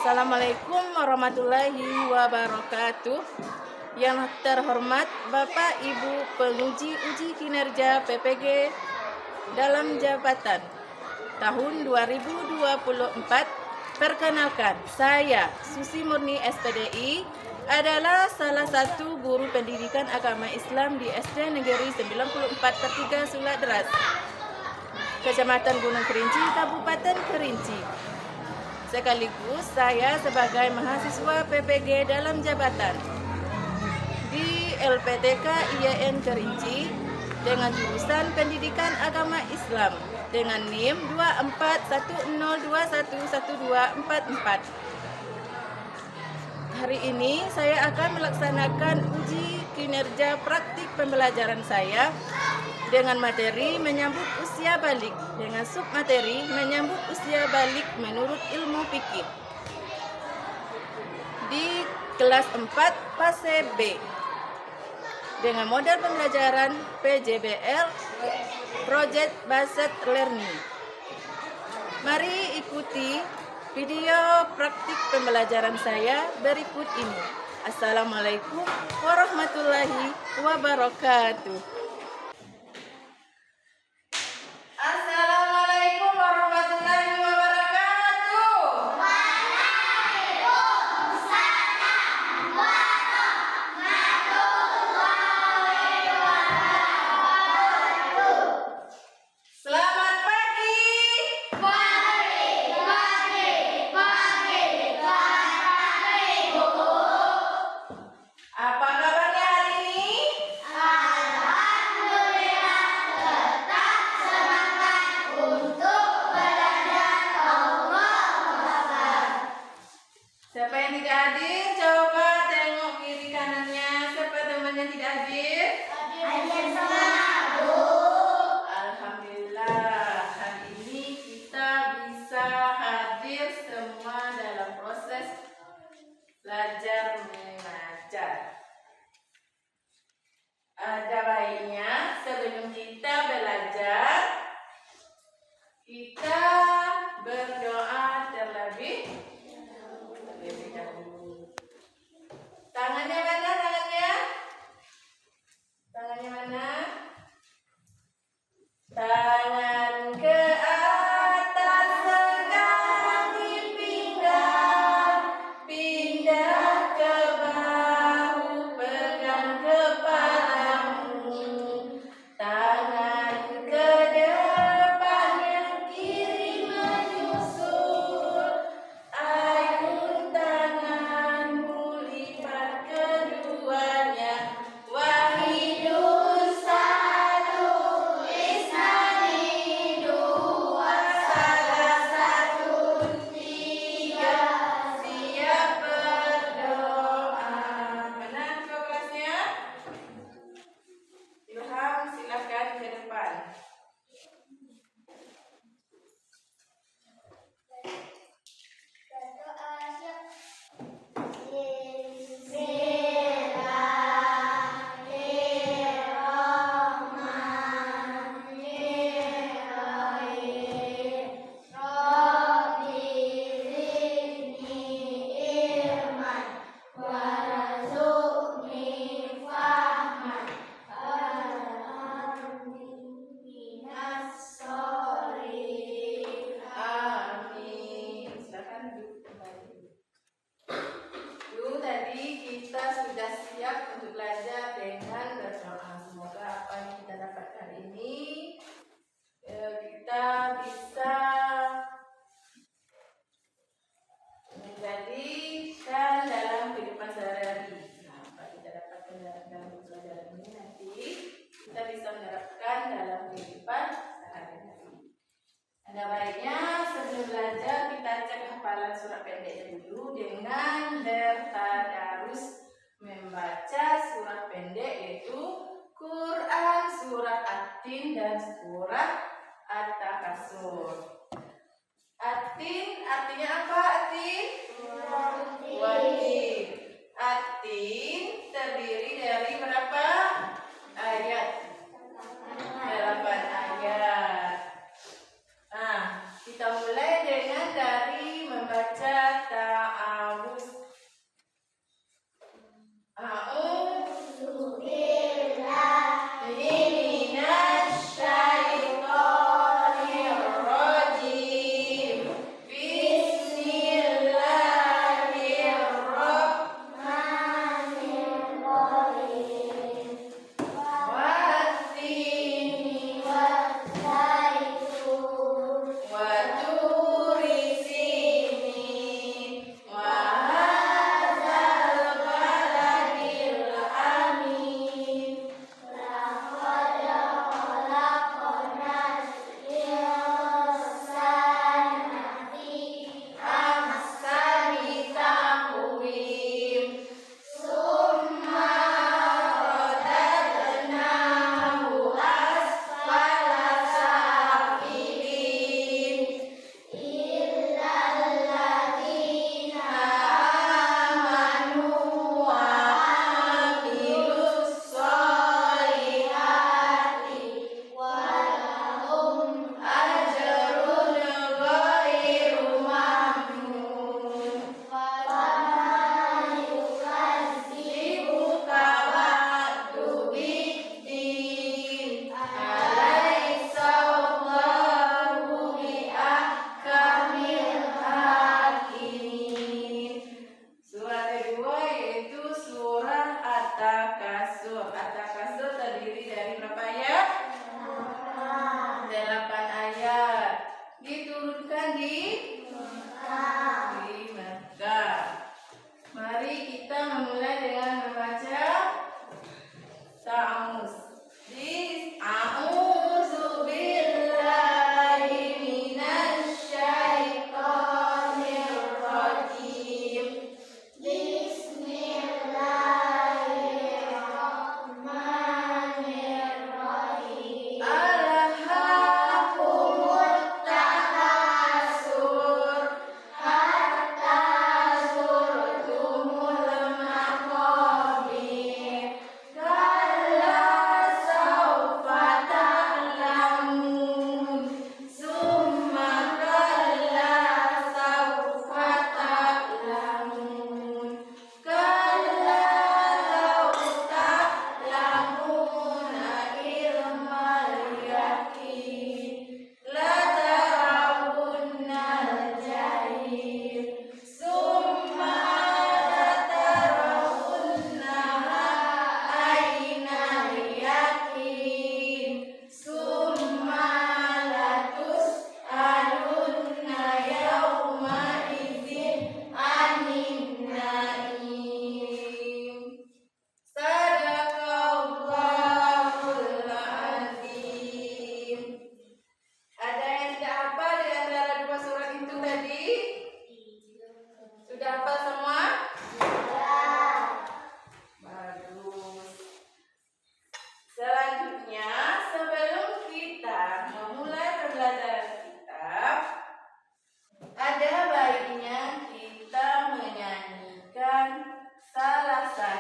Assalamualaikum warahmatullahi wabarakatuh. Yang terhormat Bapak Ibu penguji uji kinerja PPG dalam jabatan tahun 2024. Perkenalkan, saya Susi Murni SPDI adalah salah satu guru pendidikan agama Islam di SD Negeri 94/3 Sulat Deras, Kecamatan Gunung Kerinci, Kabupaten Kerinci. Sekaligus saya sebagai mahasiswa PPG dalam jabatan di LPTK IAIN Kerinci dengan jurusan Pendidikan Agama Islam dengan NIM 2410211244. Hari ini saya akan melaksanakan uji kinerja praktik pembelajaran saya dengan materi menyambut usia balik dengan submateri menyambut usia balik menurut ilmu fikih di kelas 4 fase B dengan model pembelajaran PJBL Project Based Learning. Mari ikuti video praktik pembelajaran saya berikut ini. Assalamualaikum warahmatullahi wabarakatuh. Assalamualaikum warahmatullahi wabarakatuh. Waalaikumsalam warahmatullahi wabarakatuh. Selamat pagi. Pagi. Bu. Apa kabarnya hari ini? Alhamdulillah, tetap semangat untuk belajar. Allahu Akbar. Siapa yang tidak hadir? Coba tengok kiri kanannya. Siapa teman yang tidak hadir? Hadir semua, Bu. Alhamdulillah, hari ini kita bisa hadir semua dalam proses belajar mengajar. Ada baiknya sebelum kita belajar, kita berdoa terlebih dahulu. Tangannya mana? Tangannya mana? Tangan ke atas sekarang dipindah, pindah ke bahu, pegang kepalamu. Tangan ke depan, yang kiri menyusul. Ayun tanganmu, lipat keduanya. Wahidun satu, isnani dua, salah satu tiga. Siap berdoa. Mana kelasnya? Ilham, silakan ke depan. Amin. Silakan duduk kembali. Dulu tadi kita sudah siap untuk belajar dengan berdoa. Semoga apa yang kita dapat hari ini kita bisa menjadikan dalam kehidupan sehari-hari. Nah, apa kita dapatkan dalam pelajaran ini nanti kita bisa menerapkan dalam kehidupan sehari-hari. Ada baiknya sebelum belajar kita cek hafalan surat pendeknya dulu dengan bertadarus membaca surat pendek yaitu Quran, surat At-Tin dan surat At-Takasur. At-Tin artinya apa? At-Tin? Wajib. At-Tin terdiri dari berapa ayat? 8 ayat. Nah, kita mulai dengan dari membaca ta'awun.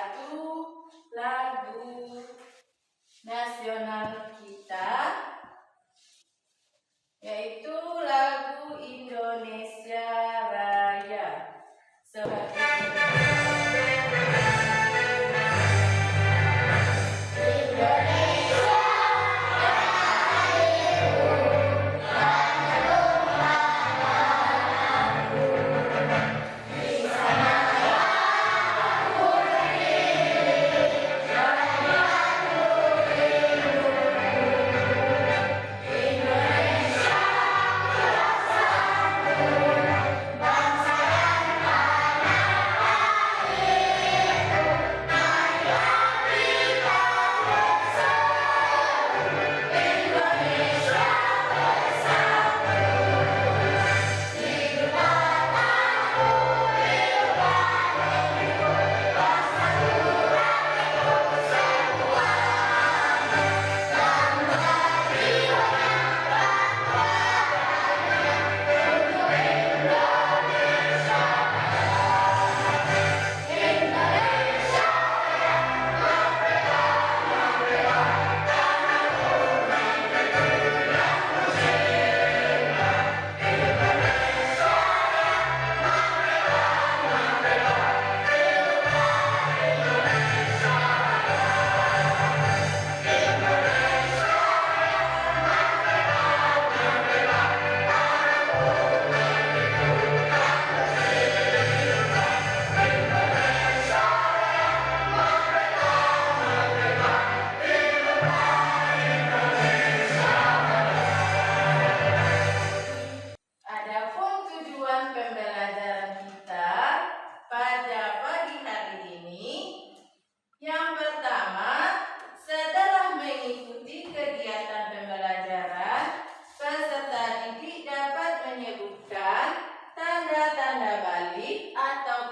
satu lagu nasional kita, yaitu lagu Indonesia Raya.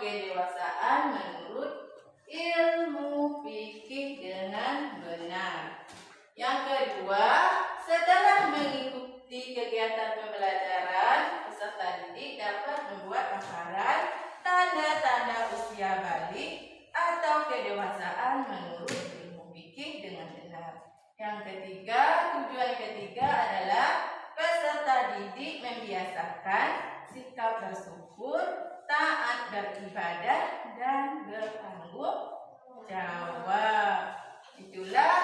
Kedewasaan menurut ilmu fikih dengan benar. Yang kedua, setelah mengikuti kegiatan pembelajaran, peserta didik dapat membuat hafalan tanda-tanda usia balik atau kedewasaan menurut ilmu fikih dengan benar. Yang ketiga, tujuan ketiga adalah peserta didik membiasakan sikap bersyukur, taat beribadah, dan bertanggung jawab. Itulah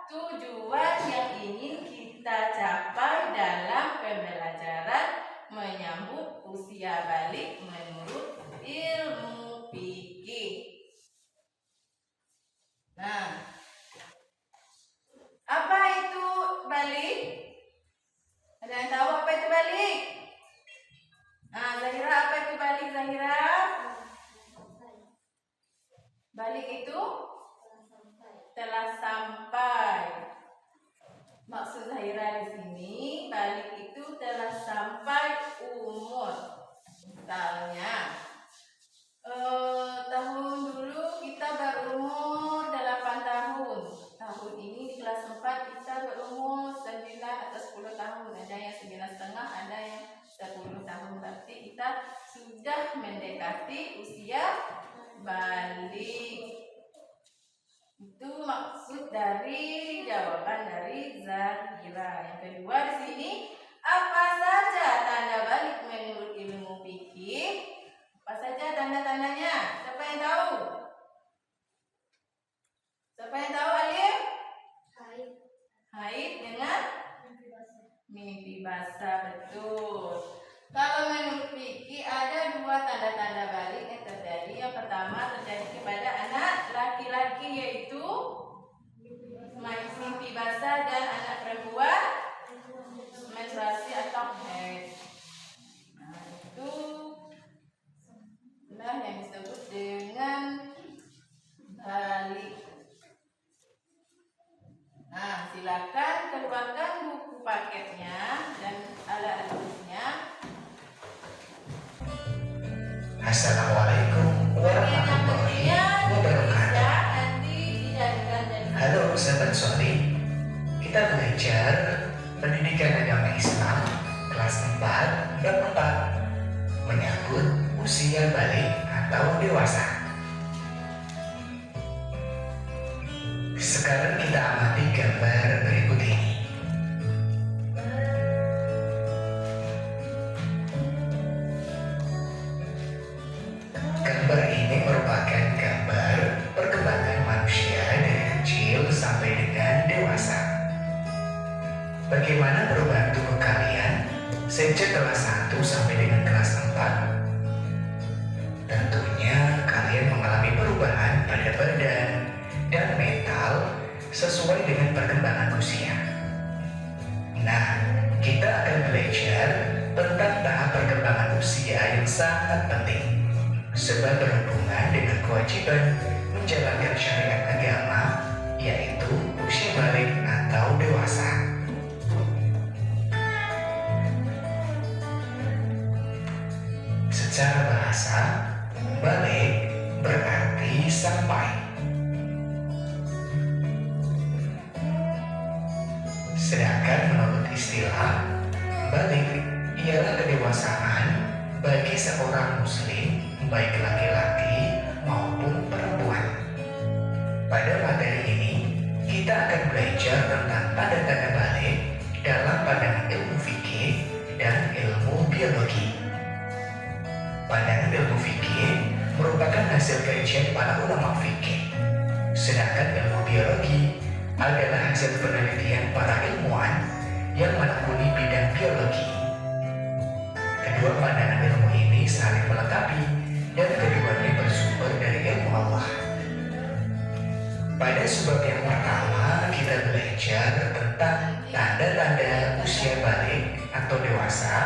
tujuan yang ingin kita capai dalam pembelajaran menyambut usia balik menurut ilmu fikih. Nah, apa itu balik? Ada yang tahu apa itu balik? Nah, Zahira, apa itu balik, Zahira? Balik itu telah sampai. Maksud Zahira di sini, balik itu telah sampai umur. Misalnya, tahun dulu kita berumur 8 tahun. Tahun ini di kelas 4 kita berumur 9 atau 10 tahun. Ada yang 9,5, ada yang 10 tahun. Berarti kita sudah mendekati usia balik. Itu maksud dari jawaban dari Zahira. Yang kedua di sini, apa saja tanda balik menurut ilmu fikih? Apa saja tanda-tandanya? Siapa yang tahu? Siapa yang tahu, Alif? Haid dengan mimpi basah, betul. Kalau menurut fikih ada 2 tanda-tanda balik yang terjadi. Yang pertama terjadi kepada anak laki-laki, yaitu mimpi basah, dan anak perempuan menstruasi atau haid. Nah, itu nah yang disebut dengan balik. Nah, silakan keluarkan buku paketnya dan alat tulisnya. Assalamualaikum warahmatullahi wabarakatuh. Halo sahabat Soli, kita belajar pendidikan agama Islam kelas 4 bab 4, menyambut usia balik atau dewasa. Sekarang kita amati gambar berikut ini. Gambar ini merupakan gambar perkembangan manusia dari kecil sampai dengan dewasa. Bagaimana perubahan tubuh kalian sejak kelas 1 sampai dengan kelas 4? Tentunya kalian mengalami perubahan pada badan dan mental sesuai dengan perkembangan usia. Nah, kita akan belajar tentang tahap perkembangan usia yang sangat penting, sebab berhubungan dengan kewajiban menjalankan syariat agama, yaitu usia balik atau dewasa. Secara bahasa, balik berarti sampai. Sedangkan menurut istilah, balik ialah kedewasaan bagi seorang muslim, baik laki-laki maupun perempuan. Pada materi ini, kita akan belajar tentang tanda-tanda balik dalam pandangan ilmu fikih dan ilmu biologi. Pandangan ilmu fikih merupakan hasil kajian para ulama fikih, sedangkan ilmu biologi adalah hasil penelitian para ilmuwan yang menekuni bidang biologi. Kedua pandangan ilmu ini saling melengkapi dan keduanya bersumber dari ilmu Allah. Pada sebab yang pertama, kita belajar tentang tanda-tanda usia balik atau dewasa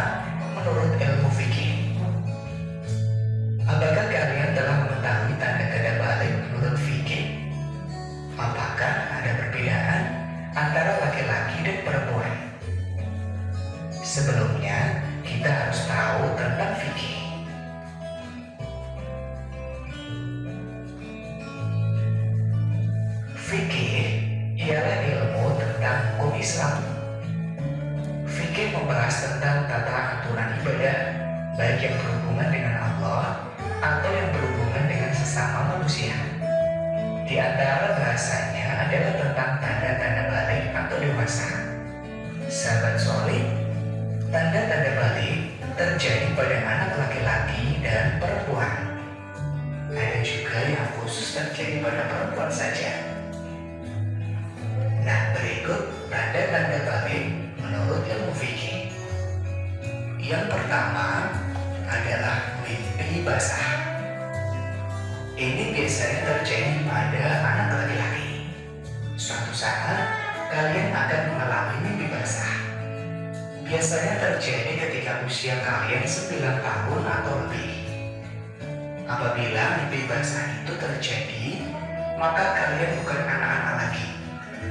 menurut ilmu fikih. Apakah kalian telah mengetahui tanda-tanda balik menurut fikih? Apakah ada perbedaan antara laki-laki dan perempuan? Sebelumnya, kita harus tahu tentang fikih. Fikih ialah ilmu tentang hukum Islam. Fikih membahas tentang tata aturan ibadah, baik yang berhubungan dengan Allah atau yang berhubungan dengan sesama manusia. Di antara bahasanya adalah tentang tanda-tanda balik atau dewasa. Sahabat solih, tanda-tanda balik terjadi pada anak laki-laki dan perempuan. Ada juga yang khusus terjadi pada perempuan saja. Nah, berikut tanda-tanda balik menurut ilmu fikih. Yang pertama adalah mimpi basah. Ini biasanya terjadi pada anak laki-laki. Suatu saat, kalian akan mengalami mimpi basah. Biasanya terjadi ketika usia kalian 9 tahun atau lebih. Apabila mimpi basah itu terjadi, maka kalian bukan anak-anak lagi,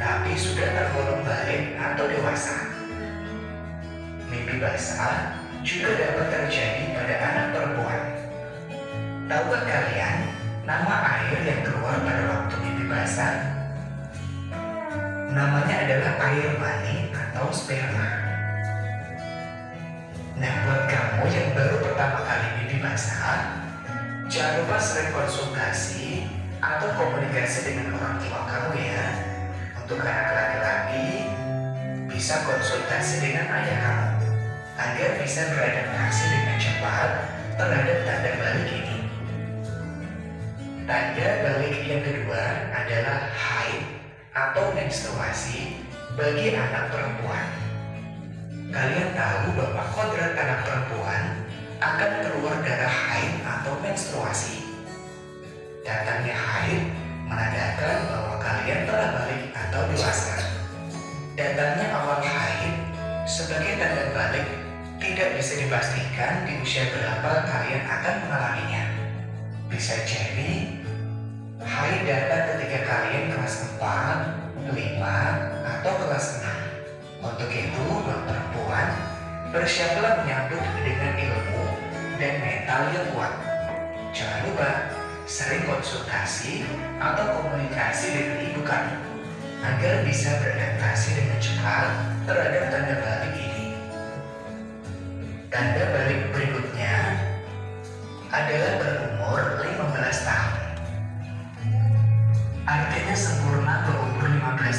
tapi sudah tergolong balik atau dewasa. Mimpi basah juga dapat terjadi pada anak perempuan. Tahukah kalian nama air yang keluar pada waktu mimpi basah? Namanya adalah air mani atau sperma. Nah, buat kamu yang baru pertama kali mimpi basah, jangan lupa sering konsultasi atau komunikasi dengan orang tua kamu ya. Untuk anak laki-laki, bisa konsultasi dengan ayah kamu agar bisa beradaptasi dengan cepat terhadap tanda balik ini. Tanda balik yang kedua adalah haid atau menstruasi bagi anak perempuan. Kalian tahu bahwa kodrat anak perempuan akan keluar darah haid atau menstruasi. Datangnya haid menandakan bahwa kalian telah balik atau dewasa. Datangnya awal haid sebagai tanda balik tidak bisa dipastikan di usia berapa kalian akan mengalaminya. Bisa jadi haid datang ketika kalian kelas 4, 5, atau kelas 6. Untuk itu, buat perempuan, bersiaplah menyambut dengan ilmu dan mental yang kuat. Jangan lupa sering konsultasi atau komunikasi dengan ibu kamu agar bisa beradaptasi dengan cepat terhadap tanda balik ini. Tanda balik berikutnya adalah berumur 15 tahun. Artinya sempurna berumur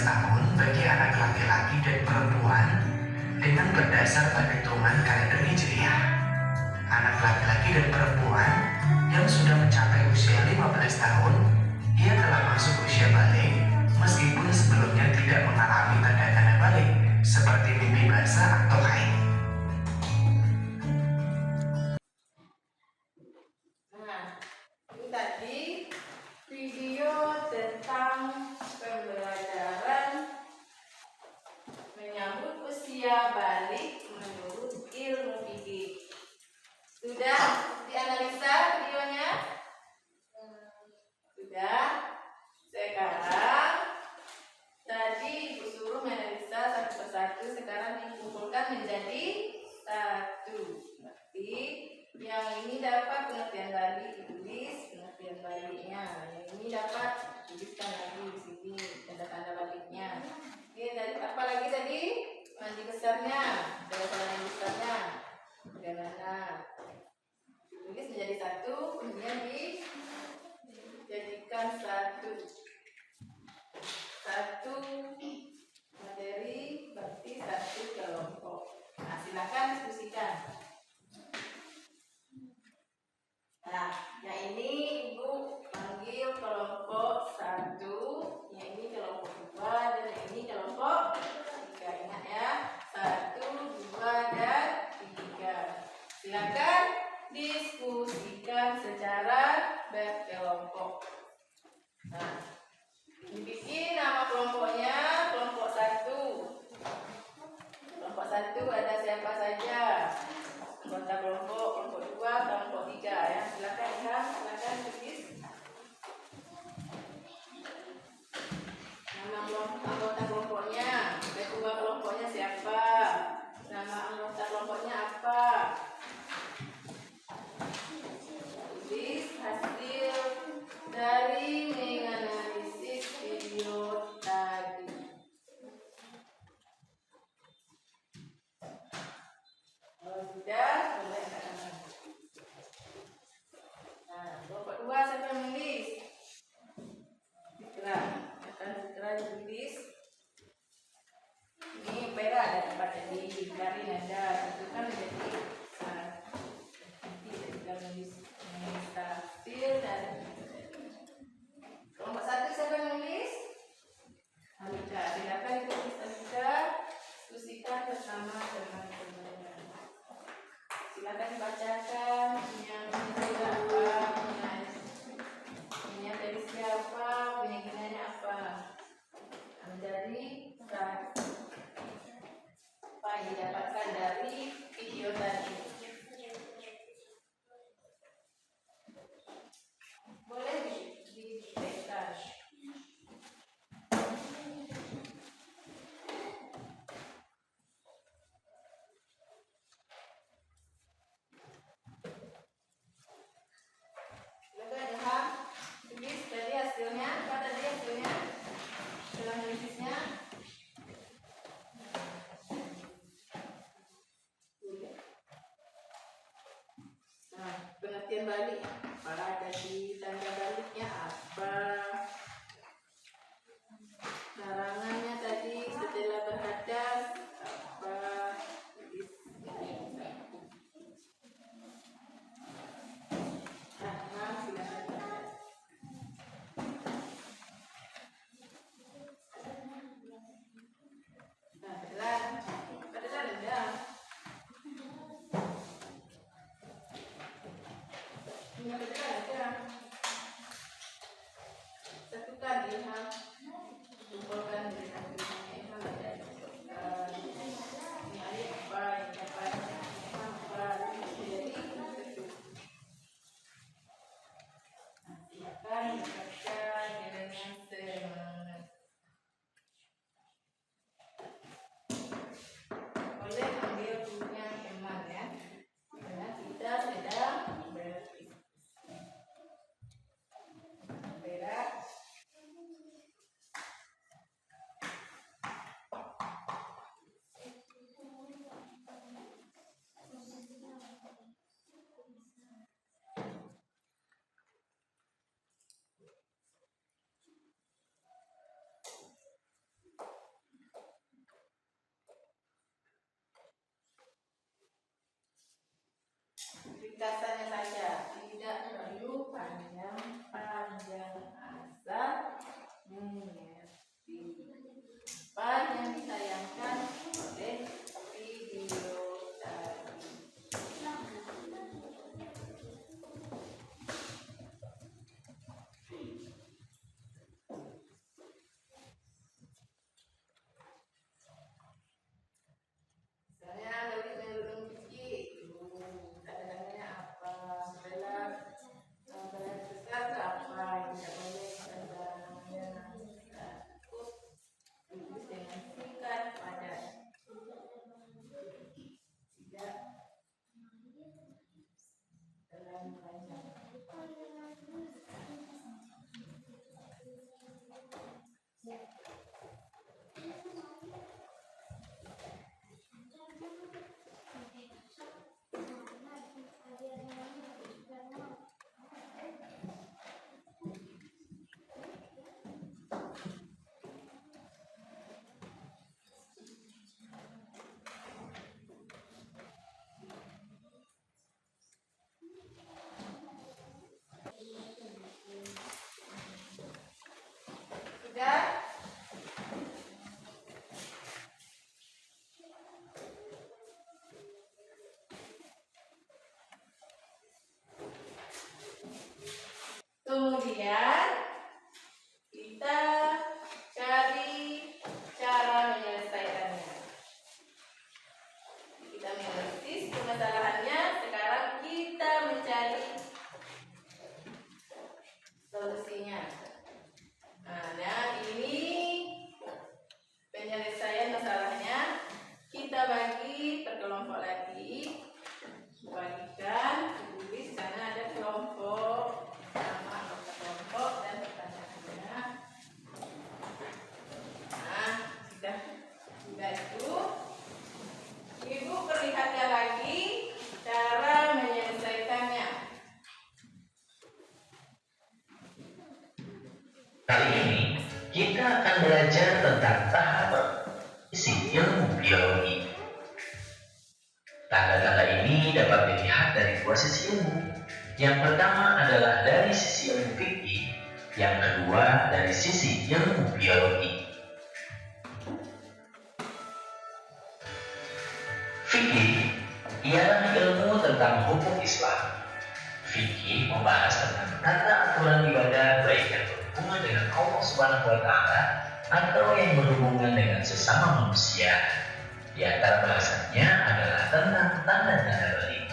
tahun bagi anak laki-laki dan perempuan dengan berdasar perhitungan kalender Hijriah. Anak laki-laki dan perempuan yang sudah mencapai usia 15 tahun, ia telah masuk usia balik meskipun sebelumnya tidak mengalami tanda-tanda balik seperti mimpi basah atau haid. Nah, itu tadi video tentang pembelajaran menyambut usia balik menurut ilmu fikih. Sudah dianalisa videonya? Sudah. Sekarang tadi Ibu suruh menganalisa satu persatu, sekarang dikumpulkan menjadi satu. Berarti yang ini dapat pengertian balik ditulis pengertian baliknya, yang ini dapat tuliskan lagi di sini tanda-tanda baliknya. Oke, tadi apa lagi tadi? Mandi besarnya, tanda-tanda besarnya. Bagaimana? Tulis menjadi satu, kemudian dijadikan satu materi, berarti satu kelompok. Nah, silakan diskusikan. Nah, yang ini Ibu panggil kelompok satu, yang ini kelompok dua, dan yang ini kelompok tiga. Ingat ya, satu, dua, dan tiga. Silakan diskusikan secara berkelompok. Nah, dibikin nama kelompoknya kelompok satu. Kelompok satu ada siapa saja? Anggota kelompok dua, kelompok tiga ya. Silakan lihat, silakan tulis. Nama anggota kelompoknya, ketua kelompoknya siapa? Nama anggota kelompoknya apa? Tulis hasil dari menganalisis video tadi. Kalau sudah, boleh katakan. Nah, kelompok dua siapa yang menulis? Segera, akan segera ditulis. kita akan belajar tentang tahap sisi ilmu biologi. Tanda-tanda ini dapat dilihat dari dua sisi ilmu. Yang pertama adalah dari sisi ilmu fikih, yang kedua dari sisi ilmu biologi. Fikih ialah ilmu tentang hukum Islam. Fikih membahas tentang tata aturan ibadah baik yang berhubungan dengan Allah Subhanahu wa Ta'ala atau yang berhubungan dengan sesama manusia. Di antara bahasannya adalah tentang tanda-tanda balik.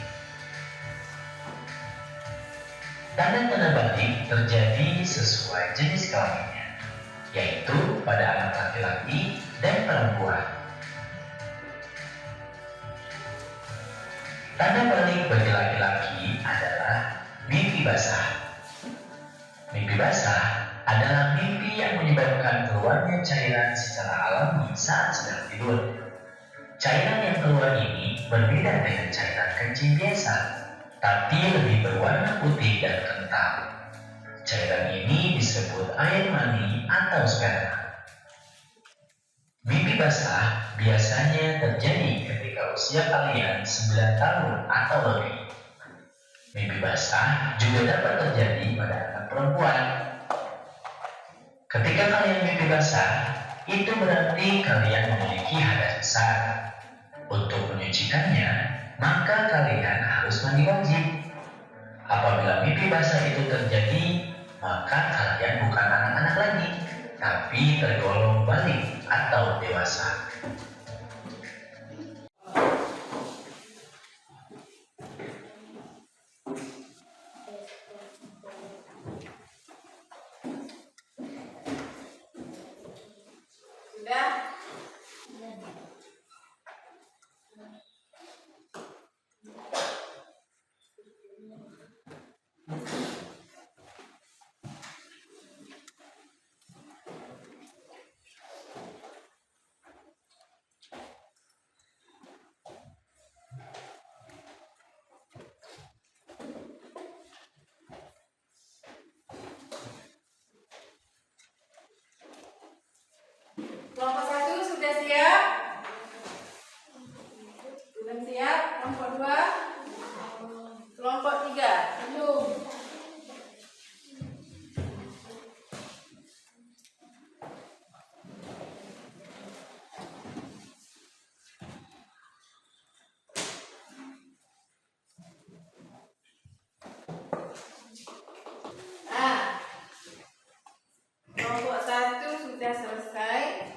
Tanda-tanda balik terjadi sesuai jenis kelaminnya, yaitu pada anak laki-laki dan perempuan. Tanda balik bagi laki-laki adalah mimpi basah. Mimpi basah adalah mimpi yang menyebabkan keluarnya cairan secara alami saat sedang tidur. Cairan yang keluar ini berbeda dengan cairan kencing biasa, tapi lebih berwarna putih dan kental. Cairan ini disebut air mani atau sperma. Mimpi basah biasanya terjadi ketika usia kalian 9 tahun atau lebih. Mimpi basah juga dapat terjadi pada anak perempuan. Ketika kalian mimpi basah, itu berarti kalian memiliki hadas besar. Untuk menyucikannya, maka kalian harus mandi wajib. Apabila mimpi basah itu terjadi, maka kalian bukan anak-anak lagi, tapi tergolong balik atau dewasa. Sudah? Kelompok 1 sudah siap? Belum siap? Kelompok 2? Kelompok 3? Belum? Kelompok 1 sudah selesai.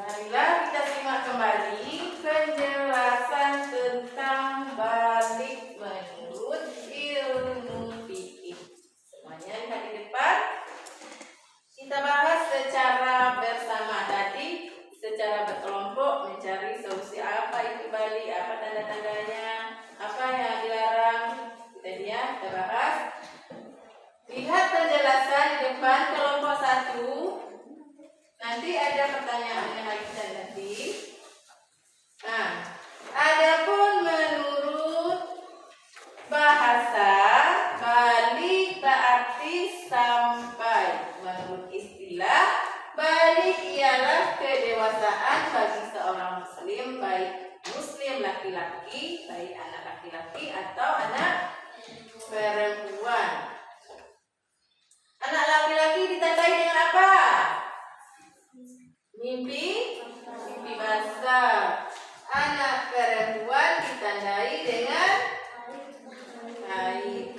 Marilah kita simak kembali penjelasan tentang balik menurut ilmu fikih. Semuanya lihat di depan. Kita bahas secara bersama tadi, secara berkelompok mencari solusi apa itu balik, apa tanda-tandanya, apa yang dilarang. Kita bahas. Lihat penjelasan di depan kelompok 1. Nanti ada pertanyaan yang harus kita nanti. Nah, adapun menurut bahasa balik berarti sampai. Menurut istilah balik ialah kedewasaan bagi seorang muslim, baik muslim laki-laki, baik anak laki-laki atau anak perempuan. Anak laki-laki ditandai dengan apa? Mimpi basah. Anak perempuan ditandai dengan haid.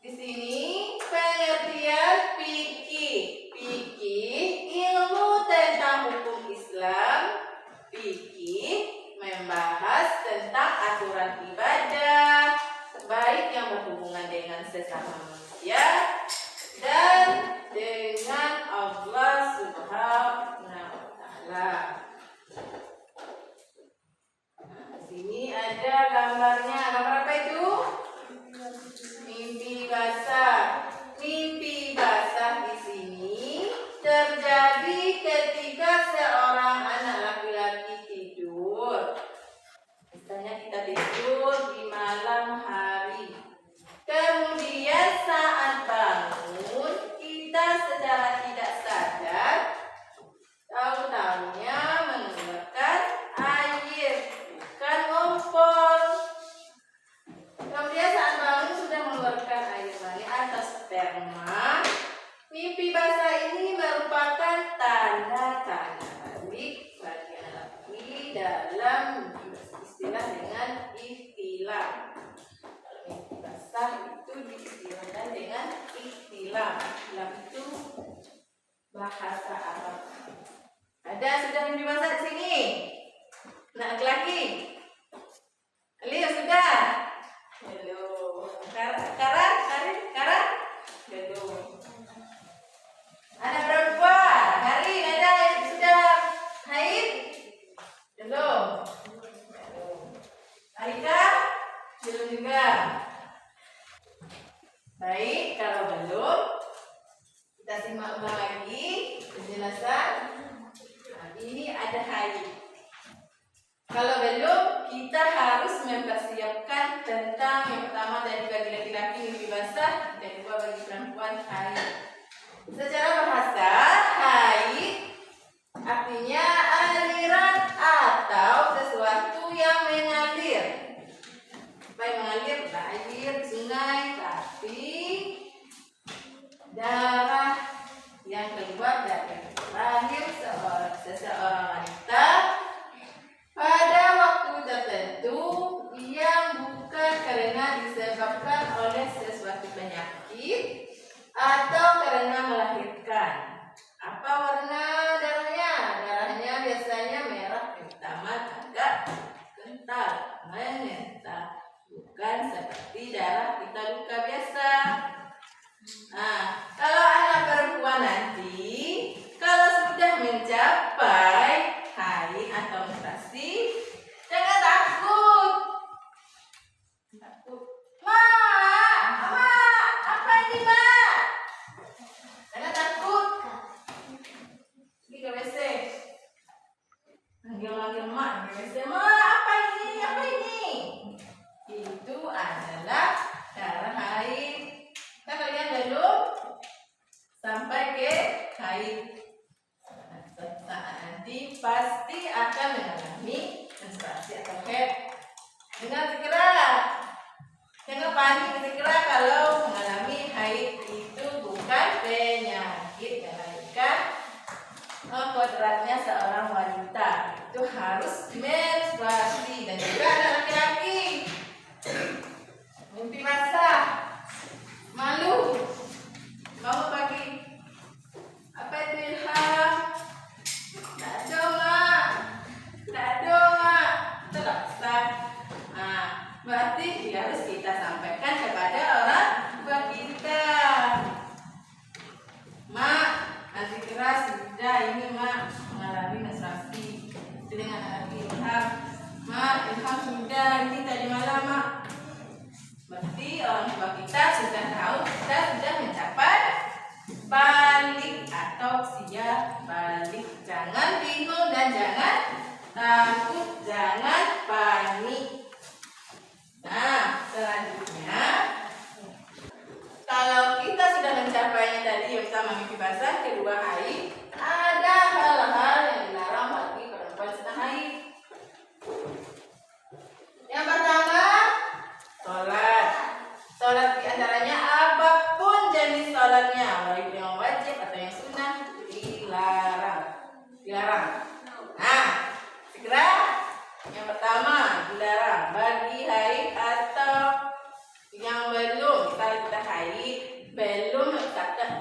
Di sini pengertian fikih. Fikih ilmu tentang hukum Islam. Fikih membahas tentang aturan ibadah, baik yang berhubungan dengan sesama manusia dan dengan Allah Subhanahu wa Ta'ala. Di sini ada gambarnya. Gambar apa itu? Mimpi basah. Mimpi basah di sini terjadi ketika seorang anak laki-laki tidur. Misalnya kita tidur di malam hari. Kemudian saat bangun, kita secara tidak sadar tahu-tahunya mengeluarkan air, bukan ngompol. Kemudian saat bangun sudah mengeluarkan air mani atau sperma. Mimpi basah ini merupakan tanda-tanda balik bagi anak laki dalam istilah dengan ihtilam. Mimpi basah itu diistilahkan dengan ihtilam. Ihtilam itu bahasa Arab. Ada sudah mimpi basah di sini? Anak laki-laki? Leo sudah? Belum. Karan? Belum. Anak perempuan? Hari ada yang sudah haid? Belum. Alika? Belum juga. Baik, kalau belum, kita simak ulang lagi penjelasan. Nah, ini ada haid. Kalau belum, kita harus mempersiapkan tentang yang pertama dari bagi laki-laki mimpi basah, dan kedua bagi perempuan haid. Secara bahasa, haid artinya aliran atau sesuatu yang mengalir. Baik mengalir, air, sungai, tapi darah yang keluar dari rahim seseorang wanita pada waktu tertentu yang bukan karena disebabkan oleh sesuatu penyakit atau karena melahirkan. Apa warna darahnya? Darahnya biasanya merah kehitaman agak kental, mengental, bukan seperti darah kita luka biasa. Nah, kalau anak perempuan nanti, kalau sudah mencapai haid atau menstruasi, jangan takut. Ma, apa ini ma? Jangan takut. Pergi ke WC. Manggil mak di WC. Ma, apa ini? Apa ini? Itu adalah darah haid. Nah, kalian belum sampai ke haid. Saat nanti pasti akan mengalami menstruasi atau haid. Dengan segera, jangan panik segera kalau mengalami haid itu bukan penyakit, melainkan kodratnya seorang wanita itu harus menstruasi. Dan juga ada laki-laki mimpi basah, malu, bangun pagi, apa itu ilham? Tak ada. sudah tahu kita sudah mencapai balik atau usia balik. Jangan bingung dan jangan takut, jangan panik. Nah, selanjutnya kalau kita sudah mencapainya tadi yang pertama mimpi basah, kedua haid, ada hal-hal yang dilarang bagi perempuan sedang haid. Yang pertama, sholat. Sholat diantaranya apapun jenis sholatnya, baik yang wajib atau yang sunnah, dilarang. Nah, segera yang pertama dilarang bagi haid atau yang belum, misalnya kita haid, belum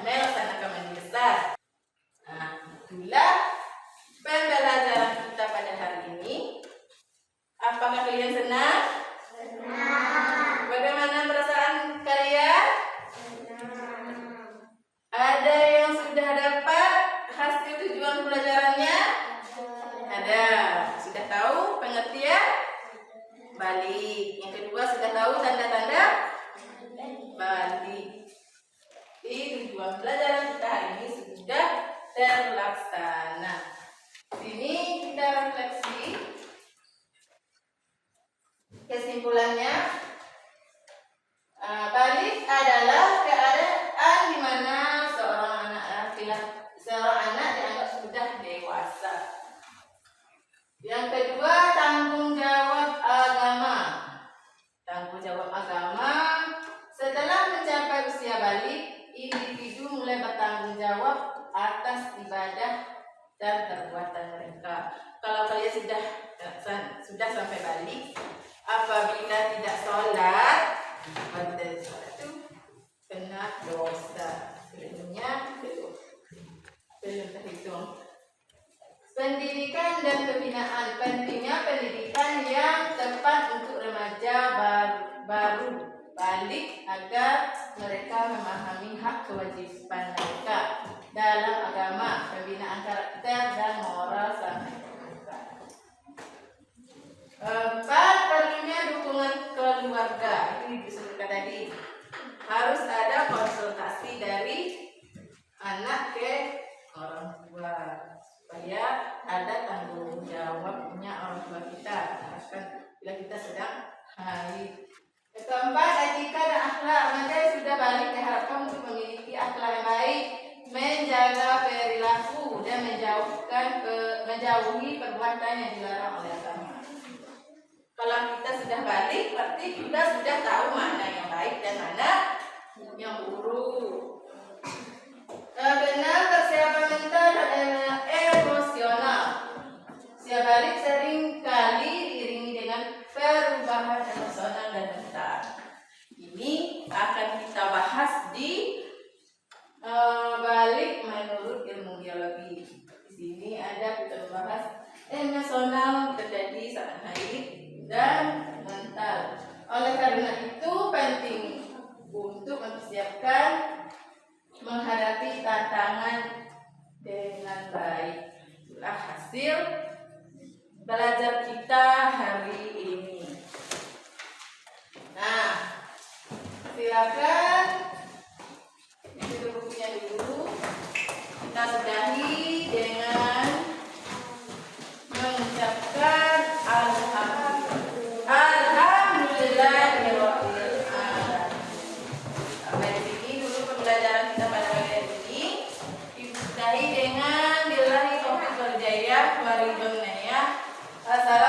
melaksanakan mandi besar. Nah, itulah pembelajaran kita pada hari ini. Apakah kalian senang? Senang. Bagaimana perasaan kalian? Senang. Ada yang sudah dapat hasil tujuan pelajarannya? Ada. Sudah tahu pengertian? Balik. Yang kedua sudah tahu tanda-tanda balik. Jadi tujuan pelajaran kita hari ini sudah terlaksana. Sini kita refleksi. Kesimpulannya, balik adalah keadaan di mana seorang anak dianggap sudah dewasa. Yang kedua, tanggung jawab agama. Tanggung jawab agama, setelah mencapai usia balik, individu mulai bertanggung jawab atas ibadah dan perbuatan mereka. Kalau kalian sudah sampai balik, apabila tidak sholat, itu kena dosa. Sebelumnya belum terhitung. Pendidikan dan pembinaan. Pentingnya pendidikan yang tepat untuk remaja baru balik agar mereka memahami hak kewajiban mereka dalam agama, pembinaan karakter dan moral sampai keluarga. 4. Perlunya dukungan keluarga. Itu disebutkan tadi. Harus ada konsultasi dari anak ke orang tua supaya ada tanggung jawabnya orang tua kita. Akan bila kita sedang haid. Keempat, etika dan akhlak. Remaja yang sudah balik diharapkan untuk memiliki akhlak yang baik, menjaga perilaku dan menjauhi perbuatan yang dilarang oleh agama. Kalau kita sudah balik, berarti kita sudah tahu mana yang baik dan mana yang buruk. Benar, persiapan mental dan emosional. Usia balik sering kali diiringi dengan perubahan emosional dan mental. Ini akan kita bahas di balik menurut ilmu biologi. Di sini ada kita bahas emosional terjadi saat haid dan mental. Oleh karena itu penting untuk mempersiapkan menghadapi tantangan dengan baik. Itulah hasil belajar kita hari ini. Nah, silakan itu bukunya dulu. Kita sudahi dengan mengucapkan Alhamdulillahirabbil alamin. Sampai di sini dulu pembelajaran kita pada hari ini. Disudahi dengan billahi taufiq wal hidayah. Mari berniat. Assalamualaikum